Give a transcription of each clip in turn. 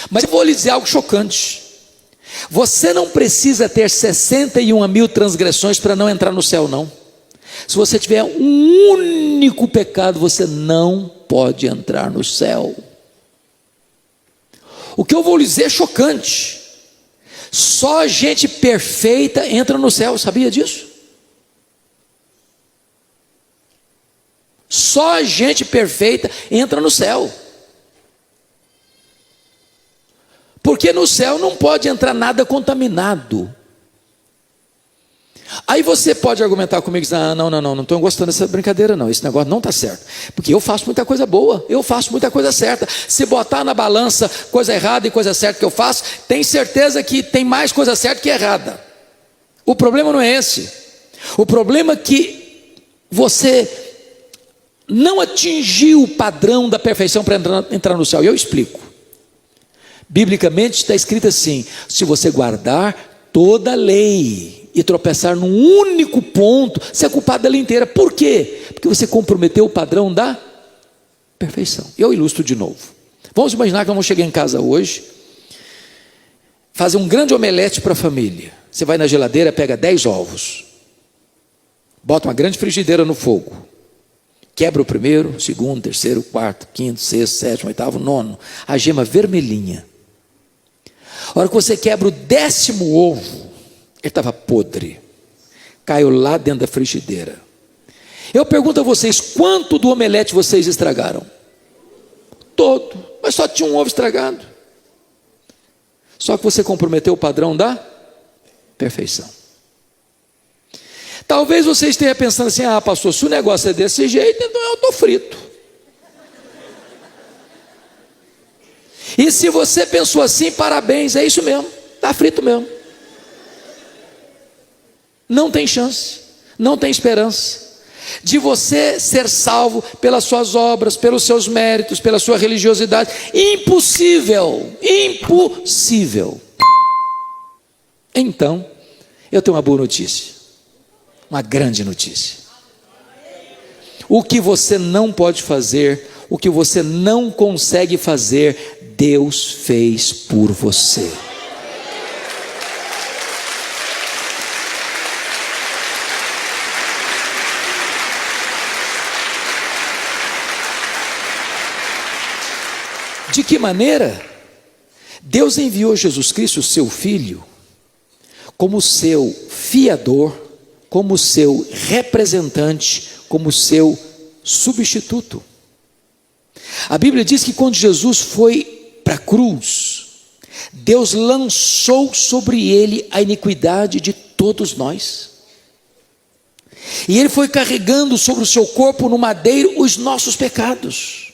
Mas eu vou lhe dizer algo chocante. Você não precisa ter 61.000 transgressões para não entrar no céu, não. Se você tiver um único pecado, você não pode entrar no céu. O que eu vou lhe dizer é chocante. Só gente perfeita entra no céu, sabia disso? Só gente perfeita entra no céu. Porque no céu não pode entrar nada contaminado. Aí você pode argumentar comigo e dizer, não estou gostando dessa brincadeira não, esse negócio não está certo, porque eu faço muita coisa boa, eu faço muita coisa certa. Se botar na balança coisa errada e coisa certa que eu faço, tem certeza que tem mais coisa certa que errada. O problema não é esse. O problema é que você não atingiu o padrão da perfeição para entrar no céu. E eu explico. Biblicamente está escrito assim: se você guardar toda a lei e tropeçar num único ponto, você é culpado da lei inteira. Por quê? Porque você comprometeu o padrão da perfeição. Eu ilustro de novo. Vamos imaginar que vamos chegar em casa hoje, fazer um grande omelete para a família. Você vai na geladeira, pega 10 ovos, bota uma grande frigideira no fogo, quebra o primeiro, o segundo, o terceiro, o quarto, o quinto, o sexto, o sétimo, o oitavo, o nono, a gema vermelhinha. A hora que você quebra o 10º ovo, ele estava podre, caiu lá dentro da frigideira. Eu pergunto a vocês, quanto do omelete vocês estragaram? Todo, mas só tinha um ovo estragado. Só que você comprometeu o padrão da perfeição. Talvez você esteja pensando assim, pastor, se o negócio é desse jeito, então eu estou frito. E se você pensou assim, parabéns, é isso mesmo, está frito mesmo. Não tem chance, não tem esperança de você ser salvo pelas suas obras, pelos seus méritos, pela sua religiosidade. Impossível, impossível. Então, eu tenho uma boa notícia, uma grande notícia. O que você não pode fazer, o que você não consegue fazer, Deus fez por você. De que maneira? Deus enviou Jesus Cristo, seu Filho, como seu fiador, como seu representante, como seu substituto. A Bíblia diz que quando Jesus foi para a cruz, Deus lançou sobre ele a iniquidade de todos nós. E ele foi carregando sobre o seu corpo no madeiro os nossos pecados.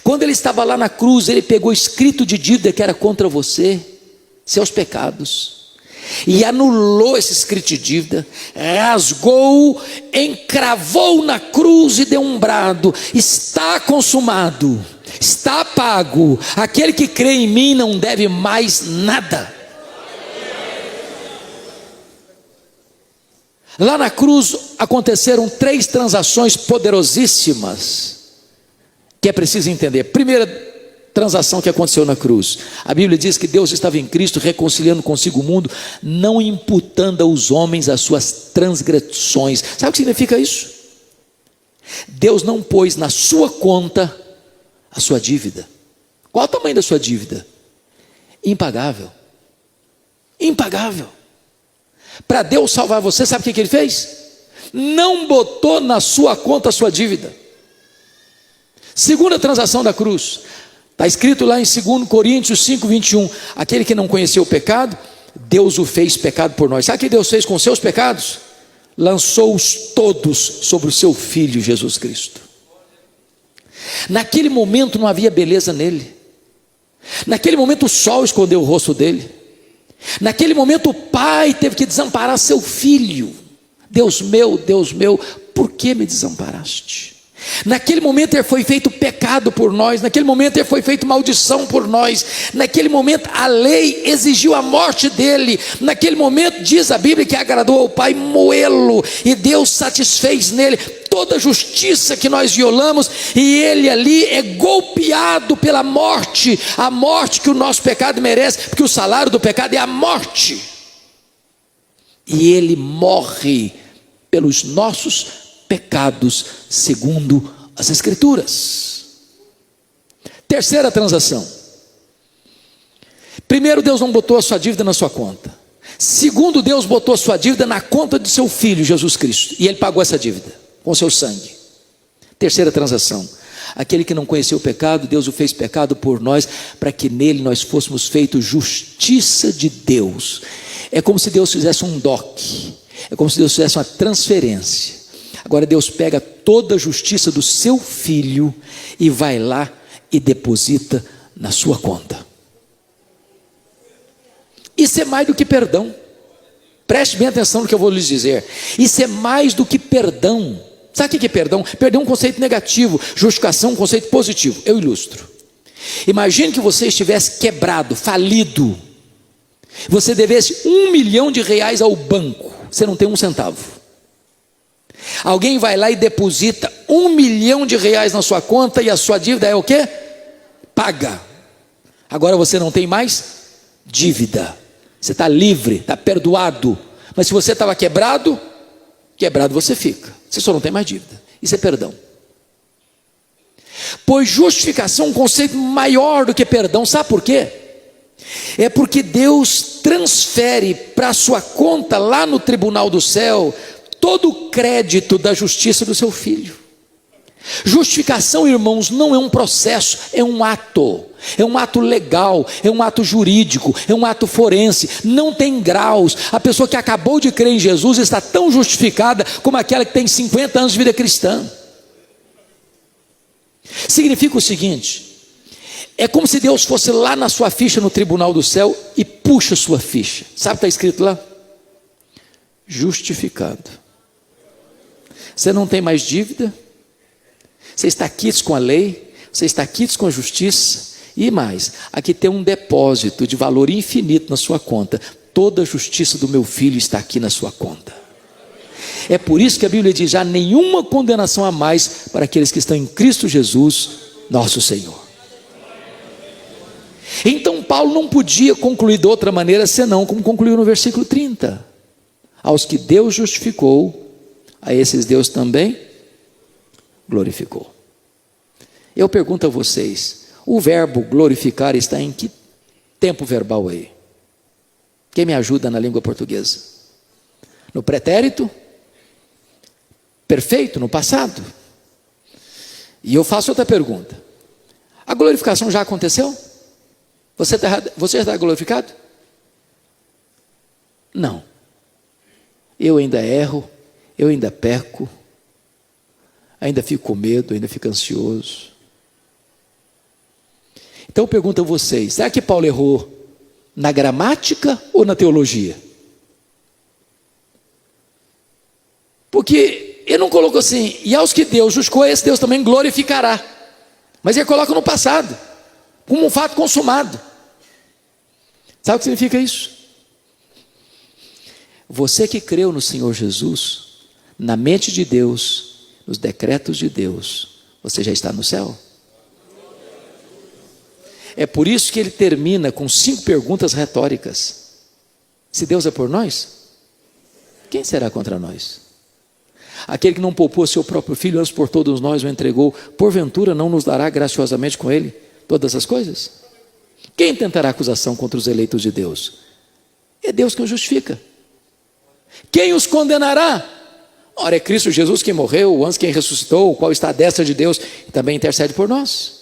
Quando ele estava lá na cruz, ele pegou o escrito de dívida que era contra você, seus pecados, e anulou esse escrito de dívida, rasgou, encravou na cruz e deu um brado: está consumado, está pago, aquele que crê em mim não deve mais nada. Lá na cruz aconteceram 3 transações poderosíssimas que é preciso entender. Primeira transação que aconteceu na cruz, a Bíblia diz que Deus estava em Cristo reconciliando consigo o mundo, não imputando aos homens as suas transgressões. Sabe o que significa isso? Deus não pôs na sua conta a sua dívida. Qual o tamanho da sua dívida? Impagável. Impagável. Para Deus salvar você, sabe o que ele fez? Não botou na sua conta a sua dívida. Segunda transação da cruz, está escrito lá em 2 Coríntios 5, 21, aquele que não conheceu o pecado, Deus o fez pecado por nós. Sabe o que Deus fez com os seus pecados? Lançou-os todos sobre o seu Filho Jesus Cristo. Naquele momento não havia beleza nele, naquele momento o sol escondeu o rosto dele, naquele momento o pai teve que desamparar seu filho. Deus meu, por que me desamparaste? Naquele momento ele foi feito pecado por nós, naquele momento ele foi feito maldição por nós, naquele momento a lei exigiu a morte dele, naquele momento diz a Bíblia que agradou ao Pai moê-lo, e Deus satisfez nele toda a justiça que nós violamos, e ele ali é golpeado pela morte, a morte que o nosso pecado merece, porque o salário do pecado é a morte, e ele morre pelos nossos pecados, segundo as Escrituras. Terceira transação. Primeiro, Deus não botou a sua dívida na sua conta. Segundo, Deus botou a sua dívida na conta de seu Filho, Jesus Cristo, e Ele pagou essa dívida com seu sangue. Terceira transação. Aquele que não conheceu o pecado, Deus o fez pecado por nós, para que nele nós fôssemos feitos justiça de Deus. É como se Deus fizesse um DOC, é como se Deus fizesse uma transferência. Agora Deus pega toda a justiça do seu Filho e vai lá e deposita na sua conta. Isso é mais do que perdão. Preste bem atenção no que eu vou lhes dizer. Isso é mais do que perdão. Sabe o que é perdão? Perdão é um conceito negativo, justificação é um conceito positivo. Eu ilustro. Imagine que você estivesse quebrado, falido. Você devesse R$1 milhão ao banco. Você não tem um centavo. Alguém vai lá e deposita R$1 milhão na sua conta, e a sua dívida é o quê? Paga. Agora você não tem mais dívida. Você está livre, está perdoado. Mas se você estava quebrado, quebrado você fica. Você só não tem mais dívida. Isso é perdão. Pois justificação é um conceito maior do que perdão. Sabe por quê? É porque Deus transfere para a sua conta lá no tribunal do céu todo o crédito da justiça do seu Filho. Justificação, irmãos, não é um processo, é um ato legal, é um ato jurídico, é um ato forense, não tem graus. A pessoa que acabou de crer em Jesus está tão justificada como aquela que tem 50 anos de vida cristã. Significa o seguinte: é como se Deus fosse lá na sua ficha no tribunal do céu e puxa a sua ficha. Sabe o que está escrito lá? Justificado. Você não tem mais dívida, você está quites com a lei, você está quites com a justiça, e mais, aqui tem um depósito de valor infinito na sua conta. Toda a justiça do meu Filho está aqui na sua conta. É por isso que a Bíblia diz: já nenhuma condenação a mais para aqueles que estão em Cristo Jesus, nosso Senhor. Então Paulo não podia concluir de outra maneira senão como concluiu no versículo 30. Aos que Deus justificou, a esses Deus também glorificou. Eu pergunto a vocês, o verbo glorificar está em que tempo verbal aí? Quem me ajuda na língua portuguesa? No pretérito? Perfeito, no passado? E eu faço outra pergunta: a glorificação já aconteceu? Você está glorificado? Não. Eu ainda erro, eu ainda peco, ainda fico com medo, ainda fico ansioso. Então eu pergunto a vocês: será que Paulo errou na gramática ou na teologia? Porque ele não colocou assim: e aos que Deus justificou, esse Deus também glorificará. Mas ele coloca no passado, como um fato consumado. Sabe o que significa isso? Você que creu no Senhor Jesus, na mente de Deus, nos decretos de Deus, você já está no céu. É por isso que ele termina com 5 perguntas retóricas. Se Deus é por nós, quem será contra nós? Aquele que não poupou seu próprio Filho, antes por todos nós o entregou, porventura não nos dará graciosamente com ele todas as coisas? Quem tentará acusação contra os eleitos de Deus? É Deus que os justifica. Quem os condenará? Ora, é Cristo Jesus quem morreu, antes quem ressuscitou, o qual está à destra de Deus e também intercede por nós.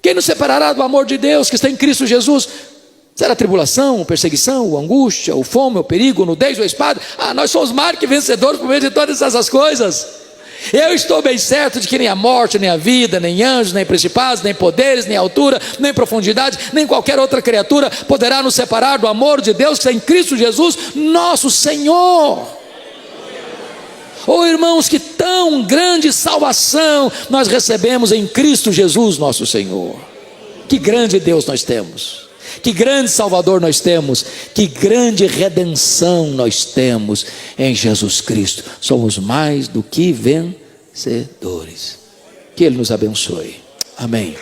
Quem nos separará do amor de Deus que está em Cristo Jesus? Será a tribulação, perseguição, a angústia, o fome, o perigo, a nudez ou a espada? Nós somos mais que vencedores por meio de todas essas coisas. Eu estou bem certo de que nem a morte, nem a vida, nem anjos, nem principados, nem poderes, nem altura, nem profundidade, nem qualquer outra criatura poderá nos separar do amor de Deus que está em Cristo Jesus, nosso Senhor. Oh irmãos, que tão grande salvação nós recebemos em Cristo Jesus nosso Senhor. Que grande Deus nós temos, que grande Salvador nós temos, que grande redenção nós temos em Jesus Cristo. Somos mais do que vencedores. Que Ele nos abençoe. Amém.